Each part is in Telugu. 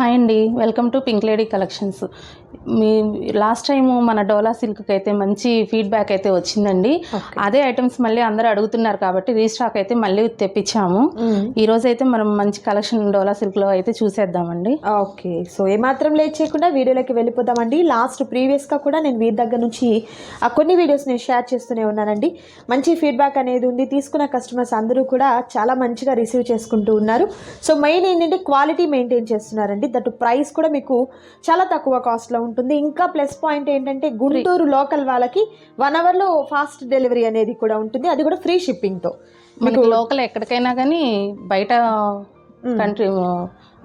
హాయ్ అండి, welcome to pink lady collections. Me last time మన డోలా సిల్క్కి అయితే మంచి ఫీడ్బ్యాక్ అయితే వచ్చిందండి. అదే ఐటమ్స్ మళ్ళీ అందరూ అడుగుతున్నారు కాబట్టి రీస్టాక్ అయితే మళ్ళీ తెప్పించాము. ఈ రోజు అయితే మనం మంచి కలెక్షన్ డోలా సిల్క్లో అయితే చూసేద్దామండి. ఓకే, సో ఏమాత్రం లేట్ చేయకుండా వీడియోలోకి వెళ్ళిపోదామండి. ప్రీవియస్గా కూడా నేను వీరి దగ్గర నుంచి కొన్ని వీడియోస్ నేను షేర్ చేస్తూనే ఉన్నానండి. మంచి ఫీడ్బ్యాక్ అనేది ఉంది. తీసుకున్న కస్టమర్స్ అందరూ కూడా చాలా మంచిగా రిసీవ్ చేసుకుంటూ ఉన్నారు. సో మెయిన్ ఏంటంటే క్వాలిటీ మెయింటైన్ చేస్తున్నారండి. దట్ ప్రైస్ కూడా మీకు చాలా తక్కువ కాస్ట్లో ఉంటుంది. ఇంకా ప్లస్ పాయింట్ ఏంటంటే గుంటూరు లోకల్ వాళ్ళకి 1 అవర్లో ఫాస్ట్ డెలివరీ అనేది కూడా ఉంటుంది. అది కూడా ఫ్రీ షిప్పింగ్తో. మీకు లోకల్ ఎక్కడికైనా కానీ బయట కంట్రీ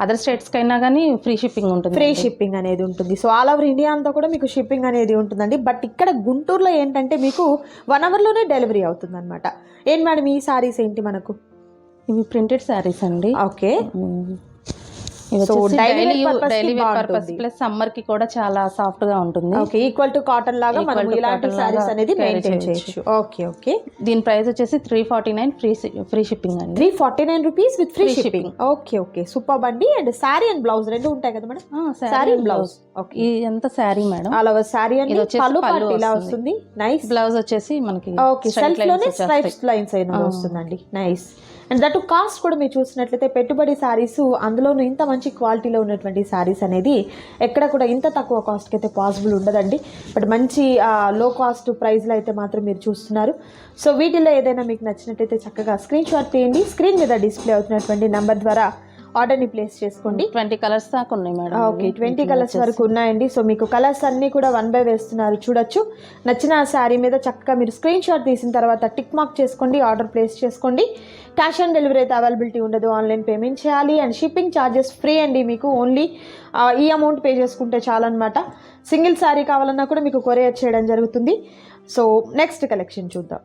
అదర్ స్టేట్స్కి అయినా కానీ ఫ్రీ షిప్పింగ్ ఉంటుంది. ఫ్రీ షిప్పింగ్ అనేది ఉంటుంది. సో ఆల్ ఓవర్ ఇండియా అంతా కూడా మీకు షిప్పింగ్ అనేది ఉంటుందండి. బట్ ఇక్కడ గుంటూరులో ఏంటంటే మీకు 1 అవర్లోనే డెలివరీ అవుతుంది అనమాట. ఏంటి మేడం ఈ సారీస్ ఏంటి మనకు? ఇవి ప్రింటెడ్ శారీస్ అండి. Okay, so daily wear purpose plus summer కి కూడా చాలా సాఫ్ట్ గా ఉంటుంది. ఓకే, ఈక్వల్ టు కాటన్ లాగా మనం ఇలాంటి సారీస్ అనేది మెయింటైన్ చేయొచ్చు. ఓకే ఓకే, దీని ప్రైస్ వచ్చేసి 349 ఫ్రీ షిప్పింగ్ అండి. 349 rupees with free shipping. Okay okay, super అండి. అండ్ సారీ అండ్ బ్లౌజ్ రెండు ఉంటాయి కదా మేడం? Sari and blouse. ఓకే, ఎంత sari madam? All over sari and pallu part ఇలా వస్తుంది. నైస్. బ్లౌజ్ వచ్చేసి మనకి ఓకే సెల్ఫ్ లోనే స్ట్రైప్స్ లైన్స్ అయిన వస్తుందండి. నైస్. అండ్ దట్ కాస్ట్ కూడా మీరు చూసినట్లయితే పెట్టుబడి శారీస్, అందులోనూ ఇంత మంచి క్వాలిటీలో ఉన్నటువంటి శారీస్ అనేది ఎక్కడ కూడా ఇంత తక్కువ కాస్ట్కి అయితే పాసిబుల్ ఉండదండి. బట్ మంచి లో కాస్ట్ ప్రైస్లో అయితే మాత్రం మీరు చూస్తున్నారు. సో వీటిల్లో ఏదైనా మీకు నచ్చినట్టయితే చక్కగా స్క్రీన్ షాట్ తీయండి. స్క్రీన్ మీద డిస్ప్లే అవుతున్నటువంటి నెంబర్ ద్వారా ఆర్డర్ని ప్లేస్ చేసుకోండి. 20 కలర్స్ దాకా ఉన్నాయి మేడం. ఓకే, 20 కలర్స్ వరకు ఉన్నాయండి. సో మీకు కలర్స్ అన్నీ కూడా 1 by వేస్తున్నారు, చూడొచ్చు. నచ్చిన శారీ మీద చక్కగా మీరు స్క్రీన్ షాట్ తీసిన తర్వాత టిక్ మార్క్ చేసుకోండి, ఆర్డర్ ప్లేస్ చేసుకోండి. క్యాష్ ఆన్ డెలివరీ అయితే అవైలబిలిటీ ఉండదు, ఆన్లైన్ పేమెంట్ చేయాలి. అండ్ షిప్పింగ్ ఛార్జెస్ ఫ్రీ అండి. మీకు ఓన్లీ ఈ అమౌంట్ పే చేసుకుంటే చాలన్నమాట. సింగిల్ శారీ కావాలన్నా కూడా మీకు కొరియర్ చేయడం జరుగుతుంది. సో నెక్స్ట్ కలెక్షన్ చూద్దాం.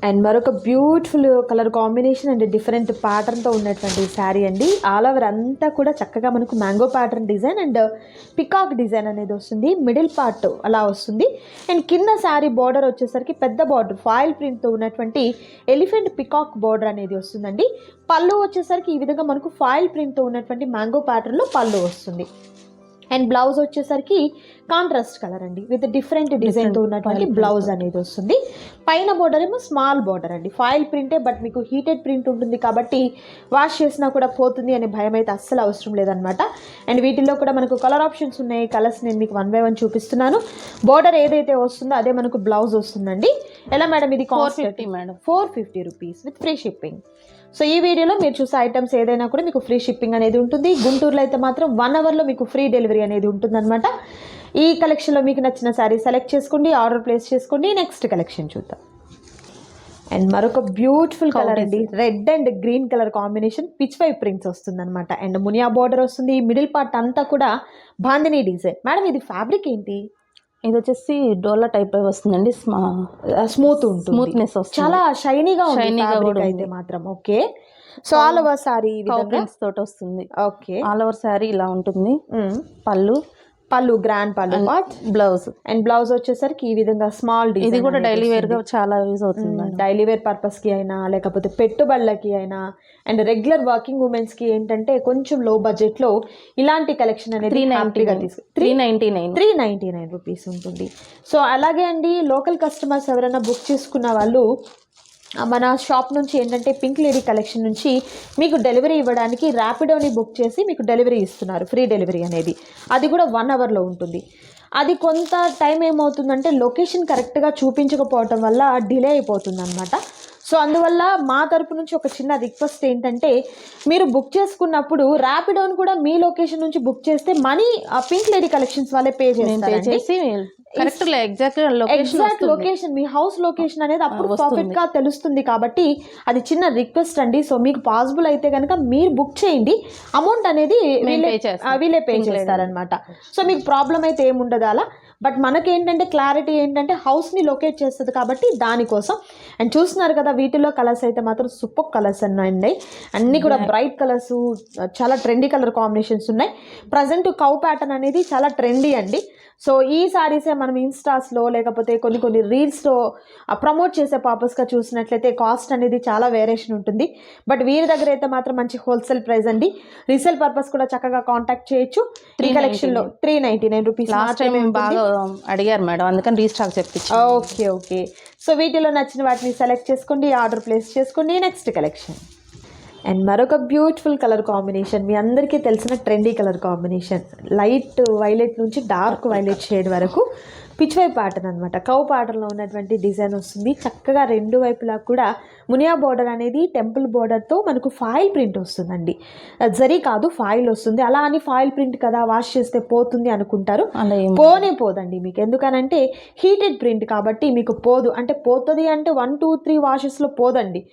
అండ్ మరొక beautiful colour combination and different ప్యాటర్న్తో ఉన్నటువంటి శారీ అండి. ఆల్ ఓవర్ అంతా కూడా చక్కగా మనకు mango pattern design and peacock design అనేది వస్తుంది. మిడిల్ పార్ట్ అలా వస్తుంది. అండ్ కింద శారీ బార్డర్ వచ్చేసరికి పెద్ద బార్డర్ ఫాయిల్ ప్రింట్తో ఉన్నటువంటి ఎలిఫెంట్ పికాక్ బార్డర్ అనేది వస్తుందండి. పళ్ళు వచ్చేసరికి ఈ విధంగా మనకు ఫాయిల్ ప్రింట్తో ఉన్నటువంటి మ్యాంగో ప్యాటర్న్లో పళ్ళు వస్తుంది. అండ్ బ్లౌజ్ వచ్చేసరికి కాంట్రాస్ట్ కలర్ అండి విత్ డిఫరెంట్ డిజైన్తో ఉన్నటువంటి బ్లౌజ్ అనేది వస్తుంది. పైన బోర్డర్ ఏమో స్మాల్ బోర్డర్ అండి, ఫాయిల్ ప్రింటే బట్ మీకు హీటెడ్ ప్రింట్ ఉంటుంది కాబట్టి వాష్ చేసినా కూడా పోతుంది అనే భయం అయితే అస్సలు అవసరం లేదనమాట. అండ్ వీటిల్లో కూడా మనకు కలర్ ఆప్షన్స్ ఉన్నాయి. కలర్స్ నేను మీకు 1 by 1 చూపిస్తున్నాను. బోర్డర్ ఏదైతే వస్తుందో అదే మనకు బ్లౌజ్ వస్తుందండి. ఎలా మేడం ఇది? 450 madam. 450 rupees with free shipping. So ఈ వీడియోలో మీరు చూసే ఐటమ్స్ ఏదైనా కూడా మీకు ఫ్రీ షిప్పింగ్ అనేది ఉంటుంది. గుంటూరులో అయితే మాత్రం 1 అవర్లో మీకు ఫ్రీ డెలివరీ అనేది ఉంటుందన్నమాట. ఈ కలెక్షన్లో మీకు నచ్చిన శారీ సెలెక్ట్ చేసుకోండి, ఆర్డర్ ప్లేస్ చేసుకోండి. నెక్స్ట్ కలెక్షన్ చూద్దాం. అండ్ మరొక బ్యూటిఫుల్ కలర్ అండి, red and green colour combination pichwai prints వస్తుంది అనమాట. అండ్ మునియా బార్డర్ వస్తుంది. మిడిల్ పార్ట్ అంతా కూడా బాందినీ డిజైన్. మేడం ఇది ఫ్యాబ్రిక్ ఏంటి? ఇది వచ్చేసి డోలా టైప్ వస్తుందండి. స్మూత్ ఉంటుంది, స్మూత్నెస్ వస్తుంది, చాలా షైనీగా అయితే మాత్రం. Okay, so all over saree తోటి వస్తుంది. ఓకే, ఆల్ ఓవర్ సారీ ఇలా ఉంటుంది. పళ్ళు గ్రాండ్ పళ్ళు పార్ట్, బ్లౌజ్. అండ్ బ్లౌజ్ వచ్చేసరికి ఈ విధంగా స్మాల్ డిజైన్. ఇది కూడా డైలీ వేర్ గా చాలా యూజ్ అవుతుంది. డైలీ వేర్ పర్పస్ కి అయినా లేకపోతే పెట్టుబడులకి అయినా అండ్ రెగ్యులర్ వర్కింగ్ ఉమెన్స్ కి ఏంటంటే కొంచెం లో బడ్జెట్ లో ఇలాంటి కలెక్షన్ అనేది 399 రూపీస్ ఉంటుంది. సో అలాగే అండి లోకల్ కస్టమర్స్ ఎవరైనా బుక్ చేసుకున్న వాళ్ళు మన షాప్ నుంచి ఏంటంటే పింక్ లేడీ కలెక్షన్ నుంచి మీకు డెలివరీ ఇవ్వడానికి ర్యాపిడోని బుక్ చేసి మీకు డెలివరీ ఇస్తున్నారు. ఫ్రీ డెలివరీ అనేది అది కూడా 1 అవర్లో ఉంటుంది. అది కొంత టైం ఏమవుతుందంటే లొకేషన్ కరెక్ట్గా చూపించకపోవటం వల్ల డిలే అయిపోతుంది అనమాట. సో అందువల్ల మా తరపు నుంచి ఒక చిన్న రిక్వెస్ట్ ఏంటంటే మీరు బుక్ చేసుకున్నప్పుడు ర్యాపిడోని కూడా మీ లొకేషన్ నుంచి బుక్ చేస్తే మనీ పింక్ లేడీ కలెక్షన్స్ వాళ్ళే పే చేసి ఎగ్జాక్ట్ లొకేషన్ మీ హౌస్ లొకేషన్ అనేది అప్పుడు పర్ఫెక్ట్ గా తెలుస్తుంది. కాబట్టి అది చిన్న రిక్వెస్ట్ అండి. సో మీకు పాసిబుల్ అయితే కనుక మీరు బుక్ చేయండి, అమౌంట్ అనేది వీళ్ళే పే చేస్తారనమాట. సో మీకు ప్రాబ్లం అయితే ఏముండదు అలా. బట్ మనకేంటంటే క్లారిటీ ఏంటంటే హౌస్ని లొకేట్ చేస్తుంది కాబట్టి దానికోసం. అండ్ చూస్తున్నారు కదా వీటిలో కలర్స్ అయితే మాత్రం సూపర్ కలర్స్ ఉన్నాయి. అన్నీ కూడా బ్రైట్ కలర్స్, చాలా ట్రెండీ కలర్ కాంబినేషన్స్ ఉన్నాయి. ప్రజెంట్ కౌ ప్యాటర్న్ అనేది చాలా ట్రెండీ అండి. సో ఈ సారీసే మనం ఇన్స్టాస్లో లేకపోతే కొన్ని రీల్స్లో ప్రమోట్ చేసే పర్పస్గా చూసినట్లయితే కాస్ట్ అనేది చాలా వేరియేషన్ ఉంటుంది. బట్ వీరి దగ్గర అయితే మాత్రం మంచి హోల్సేల్ ప్రైస్ అండి. రీసేల్ పర్పస్ కూడా చక్కగా కాంటాక్ట్ చేయొచ్చు. ఈ కలెక్షన్లో 399 రూపీస్. లాస్ట్ టైం బాగా అడిగారు మేడం, అందుకని రీస్టాక్ చెప్పించాను. ఓకే. సో వీటిలో నచ్చిన వాటిని సెలెక్ట్ చేసుకోండి, ఆర్డర్ ప్లేస్ చేసుకోండి. నెక్స్ట్ కలెక్షన్ అండ్ మరొక బ్యూటిఫుల్ కలర్ కాంబినేషన్, మీ అందరికీ తెలిసిన trendy colour combination. Light violet నుంచి డార్క్ వైలెట్ షేడ్ వరకు పిచ్వై ప్యాటర్న్ అనమాట. కౌ ప్యాటర్న్లో ఉన్నటువంటి డిజైన్ వస్తుంది. చక్కగా రెండు వైపులా కూడా మునియా బోర్డర్ అనేది టెంపుల్ బోర్డర్తో మనకు ఫాయిల్ ప్రింట్ వస్తుందండి. జరీ కాదు, ఫాయిల్ వస్తుంది. అలా అని ఫాయిల్ ప్రింట్ కదా వాష్ చేస్తే పోతుంది అనుకుంటారు, పోనే పోదండి మీకు. ఎందుకనంటే హీటెడ్ ప్రింట్ కాబట్టి మీకు పోదు. అంటే పోతుంది అంటే 1, 2, 3 వాషెస్లో పోదండి.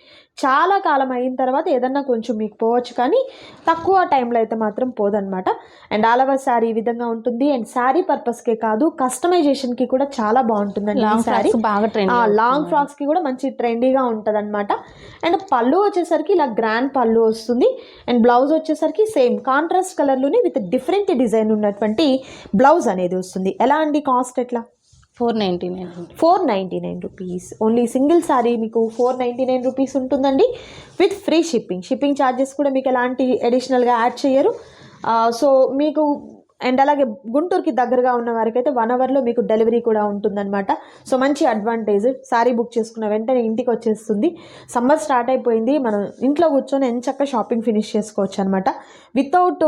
చాలా కాలం అయిన తర్వాత ఏదన్నా కొంచెం మీకు పోవచ్చు, కానీ తక్కువ టైంలో అయితే మాత్రం పోదనమాట. అండ్ ఆల్ ఓవర్ శారీ ఈ విధంగా ఉంటుంది. అండ్ శారీ పర్పస్కే కాదు, కస్టమైజేషన్కి కూడా చాలా బాగుంటుందండి ఈ శారీ. లాంగ్ ఫ్రాక్స్కి కూడా మంచి ట్రెండీగా ఉంటుంది అనమాట. అండ్ పళ్ళు వచ్చేసరికి ఇలా గ్రాండ్ పళ్ళు వస్తుంది. అండ్ బ్లౌజ్ వచ్చేసరికి సేమ్ కాంట్రాస్ట్ కలర్లోనే విత్ డిఫరెంట్ డిజైన్ ఉన్నటువంటి బ్లౌజ్ అనేది వస్తుంది. ఎలా అండి కాస్ట్ ఎట్లా? 499 రూపీస్. ఓన్లీ సింగిల్ శారీ మీకు 499 రూపీస్ ఉంటుందండి with free shipping. Shipping charges కూడా మీకు ఎలాంటి అడిషనల్గా యాడ్ చేయరు. సో మీకు అండ్ అలాగే గుంటూరుకి దగ్గరగా ఉన్న వారికి అయితే 1 అవర్లో మీకు డెలివరీ కూడా ఉంటుందన్నమాట. సో మంచి అడ్వాంటేజ్. శారీ బుక్ చేసుకున్న వెంటనే ఇంటికి వచ్చేస్తుంది. సమ్మర్ స్టార్ట్ అయిపోయింది, మనం ఇంట్లో కూర్చొని ఎంచక్క షాపింగ్ ఫినిష్ చేసుకోవచ్చు అనమాట వితౌట్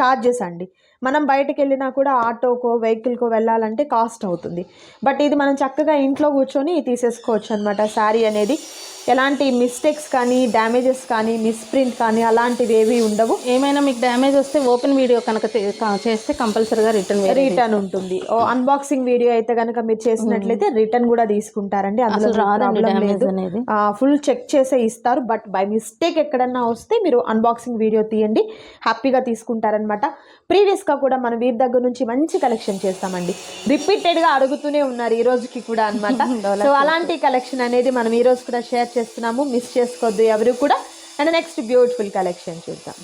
ఛార్జెస్ అండి. మనం బయటకు వెళ్ళినా కూడా ఆటోకో వెహికల్కో వెళ్ళాలంటే కాస్ట్ అవుతుంది. బట్ ఇది మనం చక్కగా ఇంట్లో కూర్చొని తీసేసుకోవచ్చు అనమాట. శారీ అనేది ఎలాంటి మిస్టేక్స్ కానీ డ్యామేజెస్ కానీ మిస్ప్రింట్ కానీ అలాంటివి ఏవి ఉండవు. ఏమైనా మీకు డ్యామేజ్ వస్తే ఓపెన్ వీడియో కనుక చేస్తే కంపల్సరీగా రిటర్న్ ఉంటుంది. అన్బాక్సింగ్ వీడియో అయితే కనుక మీరు చేసినట్లయితే రిటర్న్ కూడా తీసుకుంటారండి. అందులో ప్రాబ్లం లేదు, ఫుల్ చెక్ చేసే ఇస్తారు. బట్ బై మిస్టేక్ ఎక్కడన్నా వస్తే మీరు అన్బాక్సింగ్ వీడియో తీయండి, హ్యాపీగా తీసుకుంటారనమాట. ప్రీవియస్గా కూడా మనం వీరి దగ్గర నుంచి మంచి కలెక్షన్ చేస్తామండి. రిపీటెడ్గా అడుగుతూనే ఉన్నారు ఈ రోజుకి కూడా అనమాట. సో అలాంటి కలెక్షన్ అనేది మనం ఈ రోజు కూడా షేర్ చేస్తున్నాము, మిస్ చేసుకోవద్దు ఎవరు కూడా. అండ్ నెక్స్ట్ బ్యూటిఫుల్ కలెక్షన్ చూద్దాం.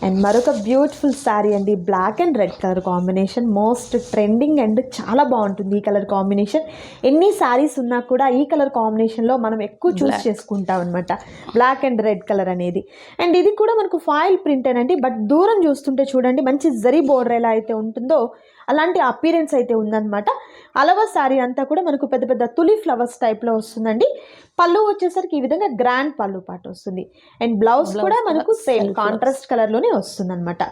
అండ్ మరొక బ్యూటిఫుల్ శారీ అండి, black and red colour combination. Most trending and చాలా బాగుంటుంది ఈ కలర్ కాంబినేషన్. ఎన్ని శారీస్ ఉన్నా కూడా ఈ కలర్ కాంబినేషన్లో మనం ఎక్కువ చూస్ చేసుకుంటాం అనమాట, బ్లాక్ అండ్ రెడ్ కలర్ అనేది. అండ్ ఇది కూడా మనకు ఫాయిల్ ప్రింటేనండి. బట్ దూరం చూస్తుంటే చూడండి మంచి జరీ బోర్డర్ ఎలా అయితే ఉంటుందో అలాంటి అపీరెన్స్ అయితే ఉందన్నమాట. అలవ శారీ అంతా కూడా మనకు పెద్ద పెద్ద తులి ఫ్లవర్స్ టైప్లో వస్తుందండి. పళ్ళు వచ్చేసరికి ఈ విధంగా గ్రాండ్ పళ్ళు పాటు వస్తుంది. అండ్ బ్లౌజ్ కూడా మనకు సేమ్ కాంట్రాస్ట్ కలర్లోనే వస్తుంది అనమాట.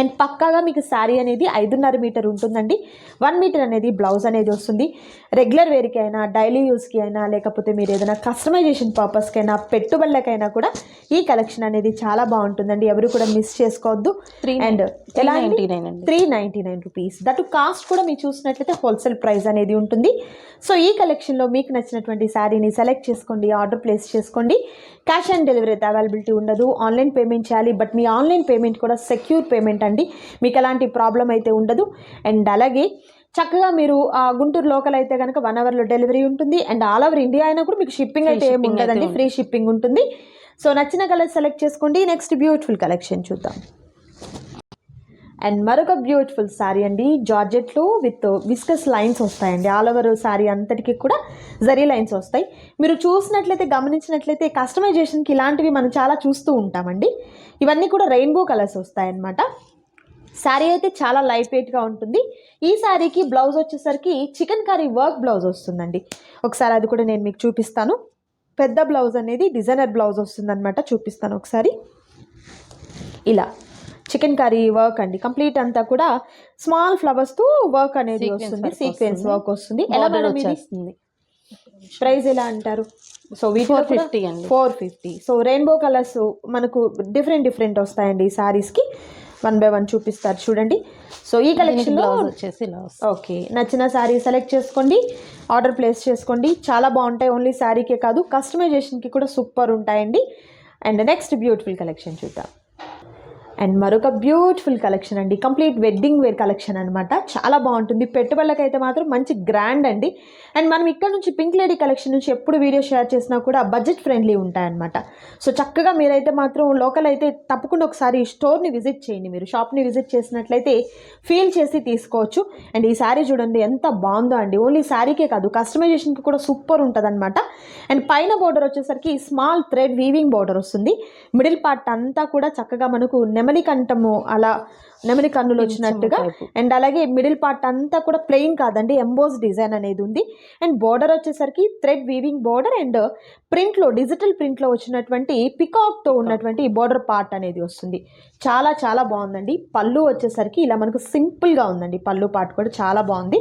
అండ్ పక్కాగా మీకు శారీ అనేది 5.5 మీటర్ ఉంటుందండి. 1 మీటర్ అనేది బ్లౌజ్ అనేది వస్తుంది. రెగ్యులర్ వేర్కి అయినా డైలీ యూస్కి అయినా లేకపోతే మీరు ఏదైనా కస్టమైజేషన్ పర్పస్కైనా పెట్టుబడులకైనా కూడా ఈ కలెక్షన్ అనేది చాలా బాగుంటుందండి. ఎవరు కూడా మిస్ చేసుకోవద్దు. అండ్ ఎలా 399 రూపీస్. దట్ కాస్ట్ కూడా మీరు చూసినట్లయితే హోల్సేల్ ప్రైస్ అనేది ఉంటుంది. సో ఈ కలెక్షన్లో మీకు నచ్చినటువంటి శారీని సెలెక్ట్ చేసుకోండి, ఆర్డర్ ప్లేస్ చేసుకోండి. క్యాష్ ఆన్ డెలివరీ అయితే అవైలబిలిటీ ఉండదు, ఆన్లైన్ పేమెంట్ చేయాలి. బట్ మీ ఆన్లైన్ పేమెంట్ కూడా సెక్యూర్ పేమెంట్ అండి, మీకు ఎలాంటి ప్రాబ్లం అయితే ఉండదు. అండ్ అలాగే చక్కగా మీరు గుంటూరు లోకల్ అయితే కనుక 1 అవర్లో డెలివరీ ఉంటుంది. అండ్ ఆల్ ఓవర్ ఇండియా అయినా కూడా మీకు షిప్పింగ్ అయితే ఏమి ఉండదండి, ఫ్రీ షిప్పింగ్ ఉంటుంది. సో నచ్చిన కలర్ సెలెక్ట్ చేసుకోండి. నెక్స్ట్ బ్యూటిఫుల్ కలెక్షన్ చూద్దాం. అండ్ మరొక బ్యూటిఫుల్ శారీ అండి, జార్జెట్లో విత్ విస్కస్ లైన్స్ వస్తాయండి. ఆల్ ఓవర్ శారీ అంతటికి కూడా జరీ లైన్స్ వస్తాయి. మీరు చూసినట్లయితే గమనించినట్లయితే కస్టమైజేషన్కి ఇలాంటివి మనం చాలా చూస్తూ ఉంటామండి. ఇవన్నీ కూడా రెయిన్బో కలర్స్ వస్తాయన్నమాట. శారీ అయితే చాలా లైట్ వెయిట్గా ఉంటుంది. ఈ శారీకి బ్లౌజ్ వచ్చేసరికి చికెన్ కర్రీ వర్క్ బ్లౌజ్ వస్తుందండి. ఒకసారి అది కూడా నేను మీకు చూపిస్తాను. పెద్ద బ్లౌజ్ అనేది డిజైనర్ బ్లౌజ్ వస్తుందన్నమాట. చూపిస్తాను ఒకసారి. ఇలా చికెన్ కర్రీ వర్క్ అండి, కంప్లీట్ అంతా కూడా స్మాల్ ఫ్లవర్స్తో వర్క్ అనేది వస్తుంది, సీక్వెన్స్ వర్క్ వస్తుంది. ఎలా వస్తుంది, ప్రైస్ ఎలా అంటారు? సో వీటిలో 450 అండి. 450. సో రెయిన్బో కలర్స్ మనకు డిఫరెంట్ వస్తాయండి ఈ శారీస్కి. 1 by 1 చూపిస్తారు చూడండి. సో ఈ కలెక్షన్లో వచ్చేసి ఓకే, నచ్చిన శారీ సెలెక్ట్ చేసుకోండి, ఆర్డర్ ప్లేస్ చేసుకోండి. చాలా బాగుంటాయి. ఓన్లీ శారీకే కాదు కస్టమైజేషన్కి కూడా సూపర్ ఉంటాయండి. అండ్ నెక్స్ట్ బ్యూటిఫుల్ కలెక్షన్ చూద్దాం. అండ్ మరొక బ్యూటిఫుల్ కలెక్షన్ అండి, కంప్లీట్ వెడ్డింగ్ వేర్ కలెక్షన్ అనమాట. చాలా బాగుంటుంది, పెట్టుబడులకైతే మాత్రం మంచి గ్రాండ్ అండి. అండ్ మనం ఇక్కడ నుంచి పింక్ లేడీ కలెక్షన్ నుంచి ఎప్పుడు వీడియో షేర్ చేసినా కూడా బడ్జెట్ ఫ్రెండ్లీ ఉంటాయన్నమాట. సో చక్కగా మీరైతే మాత్రం లోకల్ అయితే తప్పకుండా ఒకసారి స్టోర్ని విజిట్ చేయండి, మీరు షాప్ని విజిట్ చేసినట్లయితే ఫీల్ చేసి తీసుకోవచ్చు. అండ్ ఈ శారీ చూడండి ఎంత బాగుందో అండి, ఓన్లీ శారీకే కాదు కస్టమైజేషన్కి కూడా సూపర్ ఉంటుంది అనమాట. అండ్ పైన బోర్డర్ వచ్చేసరికి స్మాల్ థ్రెడ్ వీవింగ్ బోర్డర్ వస్తుంది. మిడిల్ పార్ట్ అంతా కూడా చక్కగా మనకు నెమలి కంఠము అలా నెమలి కన్నులు వచ్చినట్టుగా. అండ్ అలాగే మిడిల్ పార్ట్ అంతా కూడా ప్లెయిన్ కాదండి, ఎంబోస్ డిజైన్ అనేది ఉంది. అండ్ బోర్డర్ వచ్చేసరికి థ్రెడ్ వీవింగ్ బోర్డర్ అండ్ ప్రింట్లో డిజిటల్ ప్రింట్లో వచ్చినటువంటి పికాక్తో ఉన్నటువంటి బోర్డర్ పార్ట్ అనేది వస్తుంది. చాలా చాలా బాగుందండి. పళ్ళు వచ్చేసరికి ఇలా మనకు సింపుల్గా ఉందండి, పళ్ళు పార్ట్ కూడా చాలా బాగుంది.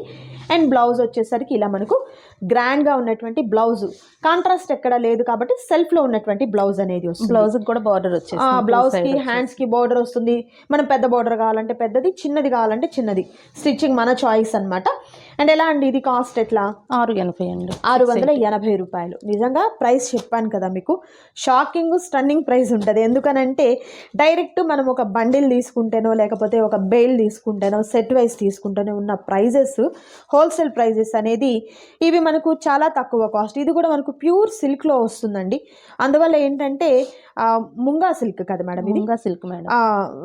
అండ్ బ్లౌజ్ వచ్చేసరికి ఇలా మనకు గ్రాండ్గా ఉన్నటువంటి బ్లౌజ్, కాంట్రాస్ట్ ఎక్కడ లేదు కాబట్టి సెల్ఫ్లో ఉన్నటువంటి బ్లౌజ్ అనేది వస్తుంది. బ్లౌజ్కి కూడా బార్డర్ వచ్చేసి బ్లౌజ్కి హ్యాండ్స్కి బార్డర్ వస్తుంది. మనం పెద్ద బార్డర్ కావాలంటే పెద్దది, చిన్నది కావాలంటే చిన్నది, స్టిచ్చింగ్ మన చాయిస్ అనమాట. అండ్ ఎలా అండి ఇది కాస్ట్ ఎట్లా? 680 అండి, 680 రూపాయలు. నిజంగా ప్రైస్ చెప్పాను కదా మీకు, షాకింగ్ స్టన్నింగ్ ప్రైస్ ఉంటుంది. ఎందుకనంటే డైరెక్ట్ మనం ఒక బండిల్ తీసుకుంటేనో లేకపోతే ఒక బెయిల్ తీసుకుంటేనో సెట్ వైజ్ తీసుకుంటేనో ఉన్న ప్రైజెస్, హోల్సేల్ ప్రైజెస్ అనేది ఇవి మనకు చాలా తక్కువ కాస్ట్. ఇది కూడా మనకు ప్యూర్ సిల్క్లో వస్తుందండి. అందువల్ల ఏంటంటే ముంగా సిల్క్ కదా మేడం, ఇది ముంగా సిల్క్ మేడం,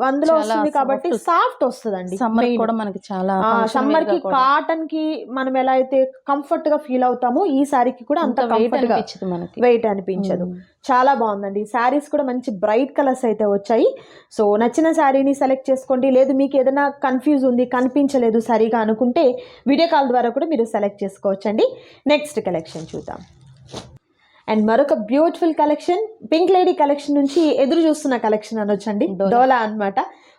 అందులో వస్తుంది కాబట్టి సాఫ్ట్ వస్తుందండి. సమ్మర్ కూడా మనకి చాలా, సమ్మర్ కి కాటన్ కి మనం ఎలా అయితే కంఫర్ట్ గా ఫీల్ అవుతామో ఈ శారీకి కూడా అంత కంఫర్ట్ గా మనకి వెయిట్ అనిపించదు. చాలా బాగుందండి. శారీస్ కూడా మంచి బ్రైట్ కలర్స్ అయితే వచ్చాయి. సో నచ్చిన శారీని సెలెక్ట్ చేసుకోండి. లేదు మీకు ఏదైనా కన్ఫ్యూజ్ ఉంది, కనిపించలేదు సరిగా అనుకుంటే వీడియో కాల్ ద్వారా కూడా మీరు సెలెక్ట్ చేసుకోవచ్చండి. నెక్స్ట్ కలెక్షన్ చూద్దాం. అండ్ మరొక beautiful collection, pink lady collection నుంచి ఎదురు చూస్తున్న కలెక్షన్ అనొచ్చండి, డోలా అన్నమాట.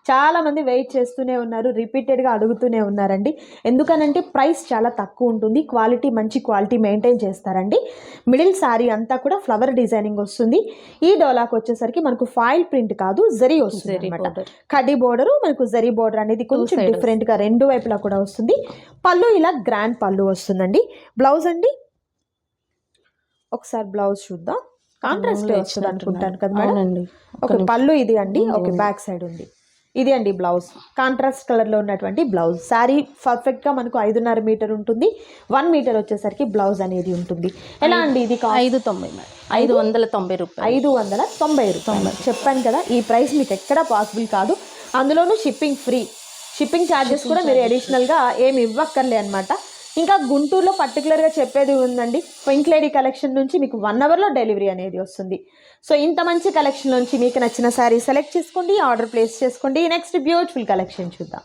చాలా మంది వెయిట్ చేస్తూనే ఉన్నారు, రిపీటెడ్గా అడుగుతూనే ఉన్నారండి. ఎందుకనంటే ప్రైస్ చాలా తక్కువ ఉంటుంది, క్వాలిటీ మంచి క్వాలిటీ మెయింటైన్ చేస్తారండి. మిడిల్ శారీ అంతా కూడా ఫ్లవర్ డిజైనింగ్ వస్తుంది. ఈ డోలాకి వచ్చేసరికి మనకు ఫాయిల్ ప్రింట్ కాదు, జరీ వస్తుంది అనమాట. కడ్డీ బోర్డరు, మనకు జరీ బోర్డర్ అనేది కొంచెం డిఫరెంట్గా రెండు వైపులా కూడా వస్తుంది. పళ్ళు ఇలా గ్రాండ్ పళ్ళు వస్తుందండి. బ్లౌజ్ అండి ఒకసారి బ్లౌజ్ చూద్దాం, కాంట్రాస్ట్ వస్తుంది అనుకుంటాను కదా మేడం. ఓకే, పళ్ళు ఇది అండి. ఓకే, బ్యాక్ సైడ్ ఉంది. ఇది అండి బ్లౌజ్, కాంట్రాస్ట్ కలర్లో ఉన్నటువంటి బ్లౌజ్. శారీ పర్ఫెక్ట్గా మనకు 5.5 మీటర్ ఉంటుంది. 1 మీటర్ వచ్చేసరికి బ్లౌజ్ అనేది ఉంటుంది. ఎలా అండి ఇది? 590 మేడం, 590 రూపాయలు. 590 రూపాయలు చెప్పాను కదా, ఈ ప్రైస్ మీకు ఎక్కడా పాసిబుల్ కాదు. అందులోనూ షిప్పింగ్ ఫ్రీ, షిప్పింగ్ ఛార్జెస్ కూడా మీరు అడిషనల్గా ఏమి ఇవ్వక్కర్లే అనమాట. ఇంకా గుంటూరులో పర్టికులర్గా చెప్పేది ఉందండి, పింక్ లేడీ కలెక్షన్ నుంచి మీకు 1 అవర్లో డెలివరీ అనేది వస్తుంది. సో ఇంత మంచి కలెక్షన్ నుంచి మీకు నచ్చిన శారీ సెలెక్ట్ చేసుకోండి, ఆర్డర్ ప్లేస్ చేసుకోండి. నెక్స్ట్ బ్యూటిఫుల్ కలెక్షన్ చూద్దాం.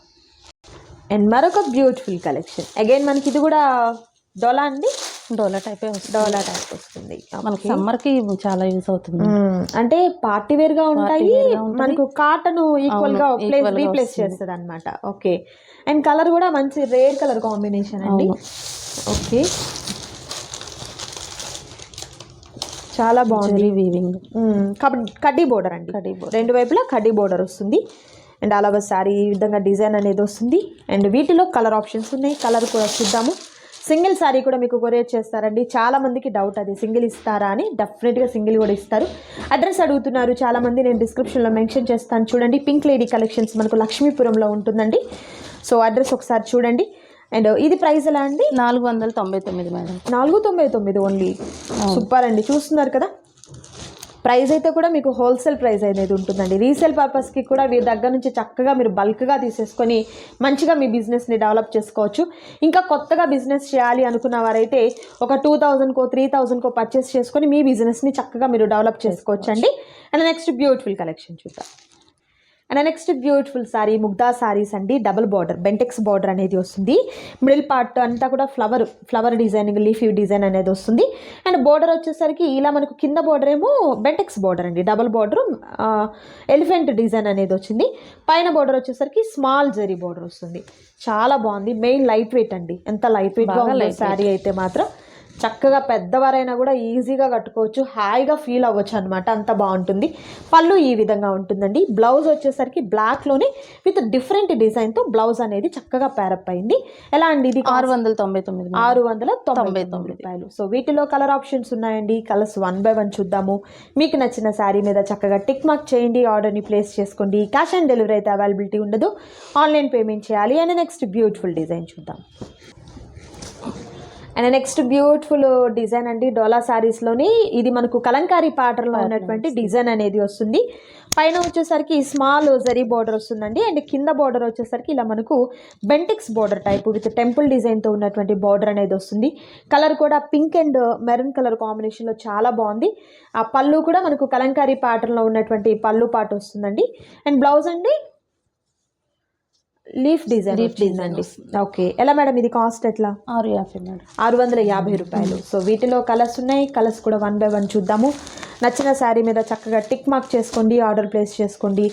అండ్ మరొక బ్యూటిఫుల్ కలెక్షన్, అగైన్ మనకి ఇది కూడా డోలా అండి, డోలా టైపే వస్తుంది. డోలా టైప్ వస్తుంది మనకి సమ్మర్కి చాలా యూజ్ అవుతుంది. అంటే పార్టీ వేర్గా ఉంటాయి, మనకు కాటన్ ఈక్వల్గా రీప్లేస్ చేస్తుంది అనమాట. ఓకే, అండ్ కలర్ కూడా మంచి రేర్ కలర్ కాంబినేషన్ అండి. ఓకే, చాలా బాగుంది. వీవింగ్ కడ్డీ బోర్డర్ అండి, రెండు వైపులా కడ్డీ బోర్డర్ వస్తుంది. అండ్ అలాగే శారీ ఈ విధంగా డిజైన్ అనేది వస్తుంది. అండ్ వీటిలో కలర్ ఆప్షన్స్ ఉన్నాయి, కలర్ కూడా చూద్దాము. సింగిల్ శారీ కూడా మీకు కొరియర్ చేస్తారండి. చాలా మందికి డౌట్ అది, సింగిల్ ఇస్తారా అని. డెఫినెట్గా సింగిల్ కూడా ఇస్తారు. అడ్రస్ అడుగుతున్నారు చాలామంది, నేను డిస్క్రిప్షన్లో మెన్షన్ చేస్తాను చూడండి. పింక్ లేడీ కలెక్షన్స్ మనకు లక్ష్మీపురంలో ఉంటుందండి. సో అడ్రస్ ఒకసారి చూడండి. అండ్ ఇది ప్రైస్ ఎలా అండి? 499 మేడం, 499 ఓన్లీ. సూపర్ అండి, చూస్తున్నారు కదా. ప్రైస్ అయితే కూడా మీకు హోల్సేల్ ప్రైస్ అనేది ఉంటుందండి. రీసేల్ పర్పస్కి కూడా వీరి దగ్గర నుంచి చక్కగా మీరు బల్క్గా తీసేసుకొని మంచిగా మీ బిజినెస్ని డెవలప్ చేసుకోవచ్చు. ఇంకా కొత్తగా బిజినెస్ చేయాలి అనుకున్న వారైతే ఒక 2000కో 3000కో పర్చేస్ చేసుకొని మీ బిజినెస్ని చక్కగా మీరు డెవలప్ చేసుకోవచ్చు అండి. అండ్ నెక్స్ట్ బ్యూటిఫుల్ కలెక్షన్ చూద్దాం. And next beautiful sari Mugdha saris అండి. డబుల్ బార్డర్, బెంటెక్స్ బార్డర్ అనేది వస్తుంది. మిడిల్ పార్ట్ అంతా కూడా ఫ్లవర్ డిజైనింగ్, లీఫీ డిజైన్ అనేది వస్తుంది. అండ్ బార్డర్ వచ్చేసరికి ఇలా మనకు కింద బార్డర్ ఏమో బెంటెక్స్ బార్డర్ అండి, డబుల్ బార్డర్ ఎలిఫెంట్ డిజైన్ అనేది వచ్చింది. పైన బార్డర్ వచ్చేసరికి స్మాల్ జరీ బార్డర్ వస్తుంది. చాలా బాగుంది. మెయిన్ లైట్ వెయిట్ అండి, ఎంత లైట్ వెయిట్గా ఉంది శారీ అయితే మాత్రం చక్కగా పెద్దవారైనా కూడా ఈజీగా కట్టుకోవచ్చు, హాయిగా ఫీల్ అవ్వచ్చు అనమాట, అంత బాగుంటుంది. పళ్ళు ఈ విధంగా ఉంటుందండి. బ్లౌజ్ వచ్చేసరికి బ్లాక్లోనే విత్ డిఫరెంట్ డిజైన్తో బ్లౌజ్ అనేది చక్కగా పేరప్ అయింది. ఎలా అండి ఇది? 699 699 రూపాయలు. సో వీటిలో కలర్ ఆప్షన్స్ ఉన్నాయండి. కలర్స్ 1 by 1 చూద్దాము. మీకు నచ్చిన శారీ మీద చక్కగా టిక్ మార్క్ చేయండి, ఆర్డర్ని ప్లేస్ చేసుకోండి. క్యాష్ ఆన్ డెలివరీ అయితే అవైలబిలిటీ ఉండదు, ఆన్లైన్ పేమెంట్ చేయాలి. అండ్ నెక్స్ట్ బ్యూటిఫుల్ డిజైన్ చూద్దాం. అండ్ నెక్స్ట్ బ్యూటిఫుల్ డిజైన్ అండి, డోలా శారీస్లోని ఇది మనకు కలంకారీ ప్యాటర్న్లో ఉన్నటువంటి డిజైన్ అనేది వస్తుంది. పైన వచ్చేసరికి స్మాల్ జరీ బార్డర్ వస్తుందండి. అండ్ కింద బార్డర్ వచ్చేసరికి ఇలా మనకు బెంటిక్స్ బార్డర్ టైప్ విత్ టెంపుల్ డిజైన్తో ఉన్నటువంటి బార్డర్ అనేది వస్తుంది. కలర్ కూడా పింక్ అండ్ మెరూన్ కలర్ కాంబినేషన్లో చాలా బాగుంది. ఆ పళ్ళు కూడా మనకు కలంకారీ ప్యాటర్న్లో ఉన్నటువంటి పళ్ళు పాట వస్తుందండి. అండ్ బ్లౌజ్ అండి లీఫ్ డిజైన్ అండి. ఓకే, ఎలా మేడం ఇది కాస్ట్ ఎట్లా? 650 మేడం. 650 రూపాయలు. సో వీటిలో కలర్స్ ఉన్నాయి, కలర్స్ కూడా 1 by 1 చూద్దాము. నచ్చిన శారీ మీద చక్కగా టిక్ మార్క్ చేసుకోండి, ఆర్డర్ ప్లేస్ చేసుకోండి.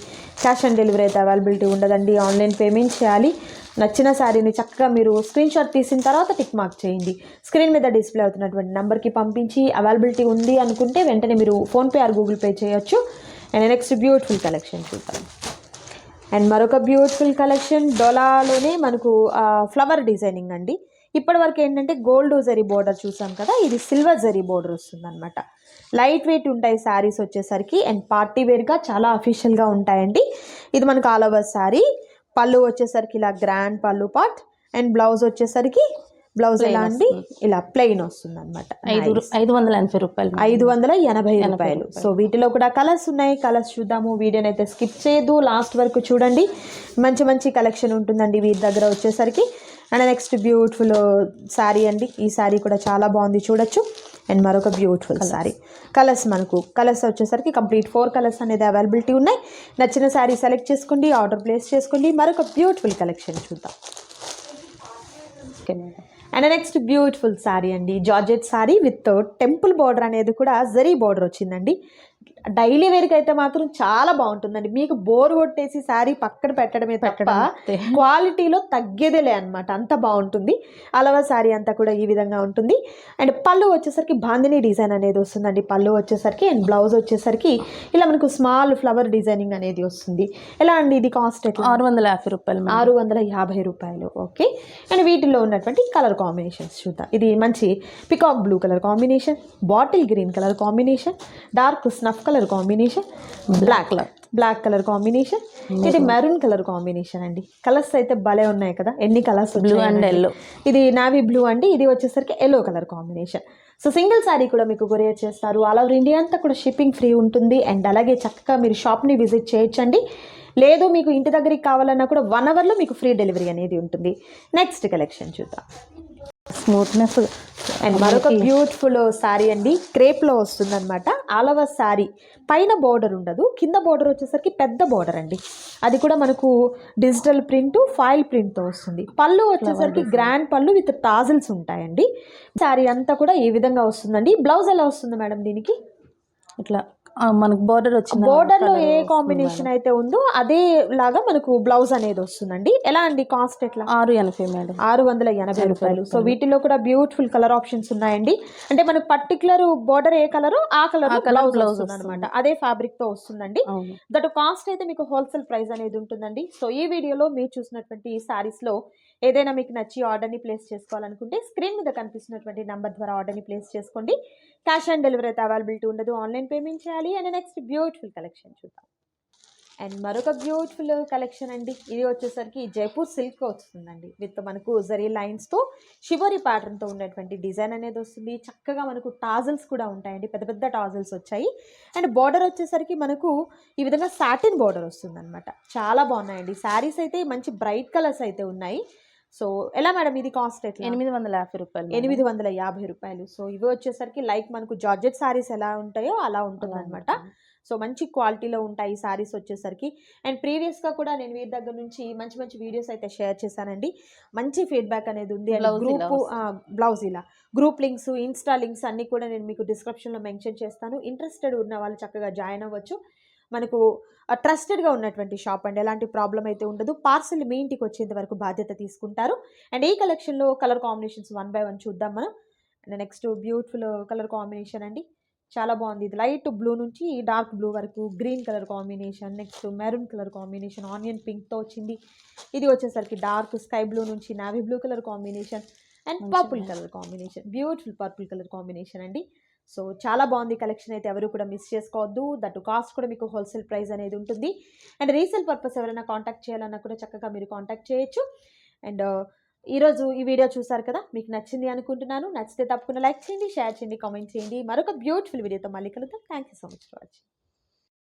క్యాష్ ఆన్ డెలివరీ అయితే అవైలబిలిటీ ఉండదండి, ఆన్లైన్ పేమెంట్ చేయాలి. నచ్చిన శారీని చక్కగా మీరు స్క్రీన్ షాట్ తీసిన తర్వాత టిక్ మార్క్ చేయండి. స్క్రీన్ మీద డిస్ప్లే అవుతున్నటువంటి నెంబర్కి పంపించి అవైలబిలిటీ ఉంది అనుకుంటే వెంటనే మీరు ఫోన్పే ఆర్ గూగుల్ పే చేయొచ్చు. అండ్ నెక్స్ట్ బ్యూటిఫుల్ కలెక్షన్ చూద్దాం. అండ్ మరొక బ్యూటిఫుల్ కలెక్షన్ డోలాలోనే మనకు ఫ్లవర్ డిజైనింగ్ అండి. ఇప్పటి వరకు ఏంటంటే గోల్డ్ జరీ బోర్డర్ చూసాం కదా, ఇది సిల్వర్ జరీ బోర్డర్ వస్తుంది అనమాట. లైట్ వెయిట్ ఉంటాయి శారీస్ వచ్చేసరికి, అండ్ పార్టీ వేర్గా చాలా అఫీషియల్గా ఉంటాయండి. ఇది మనకు ఆల్ ఓవర్ శారీ. పళ్ళు వచ్చేసరికి ఇలా గ్రాండ్ పళ్ళు పార్ట్, అండ్ బ్లౌజ్ వచ్చేసరికి బ్లౌజ్ ఎలా అండి ఇలా ప్లెయిన్ వస్తుంది అనమాట. 580 రూపాయలు. 580 రూపాయలు. సో వీటిలో కూడా కలర్స్ ఉన్నాయి, కలర్స్ చూద్దాము. వీడియోని అయితే స్కిప్ చేయదు, లాస్ట్ వరకు చూడండి. మంచి మంచి కలెక్షన్ ఉంటుందండి వీటి దగ్గర వచ్చేసరికి. అండ్ నెక్స్ట్ బ్యూటిఫుల్ శారీ అండి, ఈ శారీ కూడా చాలా బాగుంది, చూడొచ్చు. అండ్ మరొక బ్యూటిఫుల్ శారీ. కలర్స్ వచ్చేసరికి కంప్లీట్ 4 కలర్స్ అనేది అవైలబిలిటీ ఉన్నాయి. నచ్చిన శారీ సెలెక్ట్ చేసుకోండి, ఆర్డర్ ప్లేస్ చేసుకోండి. మరొక బ్యూటిఫుల్ కలెక్షన్ చూద్దాం. Okay madam. And next beautiful sari అండి, georgette sari with temple border అనేది కూడా జరీ బార్డర్ వచ్చిందండి. డైలీ వేర్కి అయితే మాత్రం చాలా బాగుంటుందండి. మీకు బోర్ కొట్టేసి శారీ పక్కన పెట్టడమే తప్ప క్వాలిటీలో తగ్గేదేలే అనమాట, అంత బాగుంటుంది. అలవా శారీ అంతా కూడా ఈ విధంగా ఉంటుంది. అండ్ పళ్ళు వచ్చేసరికి బాందిని డిజైన్ అనేది వస్తుందండి పళ్ళు వచ్చేసరికి. అండ్ బ్లౌజ్ వచ్చేసరికి ఇలా మనకు స్మాల్ ఫ్లవర్ డిజైనింగ్ అనేది వస్తుంది. ఎలా అండి ఇది కాస్ట్ ఎట్లా? 650 రూపాయలు. 650 రూపాయలు. ఓకే, అండ్ వీటిలో ఉన్నటువంటి కలర్ కాంబినేషన్స్ చూద్దాం. ఇది మంచి peacock blue colour combination, bottle green colour combination, dark snuff colour combination, black colour combination, ఇది మెరూన్ కలర్ కాంబినేషన్ అండి. కలర్స్ అయితే భలే ఉన్నాయి కదా, ఎన్ని కలర్స్? Blue and yellow. ఇది నావీ బ్లూ అండి, ఇది వచ్చేసరికి yellow colour combination. So single saree కూడా మీకు కొరియర్ చేస్తారు. ఆల్ ఓవర్ ఇండియా అంతా కూడా షిప్పింగ్ ఫ్రీ ఉంటుంది. అండ్ అలాగే చక్కగా మీరు షాప్ని విజిట్ చేయొచ్చండి. లేదు మీకు ఇంటి దగ్గరికి కావాలన్నా కూడా 1 అవర్లో మీకు ఫ్రీ డెలివరీ అనేది ఉంటుంది. నెక్స్ట్ కలెక్షన్ చూద్దాం. స్మూత్నెస్. అండ్ మరొక బ్యూటిఫుల్ శారీ అండి, క్రేప్లో వస్తుంది అనమాట. ఆల్ ఓవర్ శారీ పైన బోర్డర్ ఉండదు, కింద బోర్డర్ వచ్చేసరికి పెద్ద బోర్డర్ అండి. అది కూడా మనకు డిజిటల్ ప్రింట్, ఫాయిల్ ప్రింట్తో వస్తుంది. పళ్ళు వచ్చేసరికి గ్రాండ్ పళ్ళు విత్ టాజిల్స్ ఉంటాయండి. శారీ అంతా కూడా ఈ విధంగా వస్తుందండి. బ్లౌజ్ ఎలా వస్తుంది మేడం దీనికి? ఇట్లా మనకు బోర్డర్ వచ్చింది. బోర్డర్లో ఏ కాంబినేషన్ అయితే ఉందో అదే లాగా మనకు బ్లౌజ్ అనేది వస్తుందండి. ఎలా అండి కాస్ట్ ఎట్లా? 680 మేడం. 680 రూపాయలు. సో వీటిలో కూడా బ్యూటిఫుల్ కలర్ ఆప్షన్స్ ఉన్నాయండి. అంటే మనకు పర్టికులర్ బోర్డర్ ఏ కలర్ ఆ కలర్ బ్లౌజ్ వస్తుంది అనమాట, అదే ఫ్యాబ్రిక్ తో వస్తుందండి. దట్ కాస్ట్ అయితే మీకు హోల్సేల్ ప్రైస్ అనేది ఉంటుందండి. సో ఈ వీడియోలో మీరు చూసినటువంటి సారీస్ లో ఏదైనా మీకు నచ్చి ఆర్డర్ని ప్లేస్ చేసుకోవాలనుకుంటే స్క్రీన్ మీద కనిపిస్తున్నటువంటి నెంబర్ ద్వారా ఆర్డర్ని ప్లేస్ చేసుకోండి. క్యాష్ ఆన్ డెలివరీ అయితే అవైలబిలిటీ ఉండదు, ఆన్లైన్ పేమెంట్ చేయాలి. అండ్ నెక్స్ట్ బ్యూటిఫుల్ కలెక్షన్ చూద్దాం. అండ్ మరొక బ్యూటిఫుల్ కలెక్షన్ అండి, ఇది వచ్చేసరికి జైపూర్ సిల్క్ వస్తుందండి. విత్ మనకు జరీ లైన్స్తో షివరీ ప్యాటర్న్తో ఉన్నటువంటి డిజైన్ అనేది వస్తుంది. చక్కగా మనకు టాజల్స్ కూడా ఉంటాయండి, పెద్ద పెద్ద టాజల్స్ వచ్చాయి. అండ్ బార్డర్ వచ్చేసరికి మనకు ఈ విధంగా సాటిన్ బార్డర్ వస్తుంది అనమాట. చాలా బాగున్నాయండి శారీస్ అయితే, మంచి బ్రైట్ కలర్స్ అయితే ఉన్నాయి. సో ఎలా మేడం ఇది కాస్ట్ ఎట్లా? 850 రూపాయలు. 850 రూపాయలు. సో ఇవి వచ్చేసరికి లైక్ మనకు జార్జెట్ శారీస్ ఎలా ఉంటాయో అలా ఉంటుంది అనమాట. సో మంచి క్వాలిటీలో ఉంటాయి శారీస్ వచ్చేసరికి. అండ్ ప్రీవియస్గా కూడా నేను వీరి దగ్గర నుంచి మంచి మంచి వీడియోస్ అయితే షేర్ చేశానండి, మంచి ఫీడ్బ్యాక్ అనేది ఉంది. అండ్ గ్రూప్ బ్లౌజ్ ఇలా గ్రూప్ లింక్స్, ఇన్స్టా లింక్స్ అన్నీ కూడా నేను మీకు డిస్క్రిప్షన్లో మెన్షన్ చేస్తాను. ఇంట్రెస్టెడ్ ఉన్న వాళ్ళు చక్కగా జాయిన్ అవ్వచ్చు. మనకు ట్రస్టెడ్గా ఉన్నటువంటి షాప్ అండి, ఎలాంటి ప్రాబ్లం అయితే ఉండదు. పార్సల్ మీ ఇంటికి వచ్చేంత వరకు బాధ్యత తీసుకుంటారు. అండ్ ఈ కలెక్షన్లో కలర్ కాంబినేషన్స్ 1 by 1 చూద్దాం మనం. And next beautiful colour combination అండి, చాలా బాగుంది. ఇది లైట్ బ్లూ నుంచి డార్క్ బ్లూ వరకు green colour combination, next maroon colour combination, onion పింక్తో వచ్చింది. ఇది వచ్చేసరికి డార్క్ స్కై బ్లూ నుంచి navy blue colour combination and purple colour combination, beautiful purple colour combination అండి. సో చాలా బాగుంది కలెక్షన్ అయితే, ఎవరు కూడా మిస్ చేసుకోవద్దు. దట్ కాస్ట్ కూడా మీకు హోల్సేల్ ప్రైస్ అనేది ఉంటుంది. అండ్ రీసేల్ పర్పస్ ఎవరైనా కాంటాక్ట్ చేయాలన్నా కూడా చక్కగా మీరు కాంటాక్ట్ చేయొచ్చు. అండ్ ఈరోజు ఈ వీడియో చూసారు కదా, మీకు నచ్చింది అనుకుంటున్నాను. నచ్చితే తప్పకుండా లైక్ చేయండి, షేర్ చేయండి, కామెంట్ చేయండి. మరొక బ్యూటిఫుల్ వీడియోతో మళ్ళీ కలుద్దాం. Thank you so much for watching.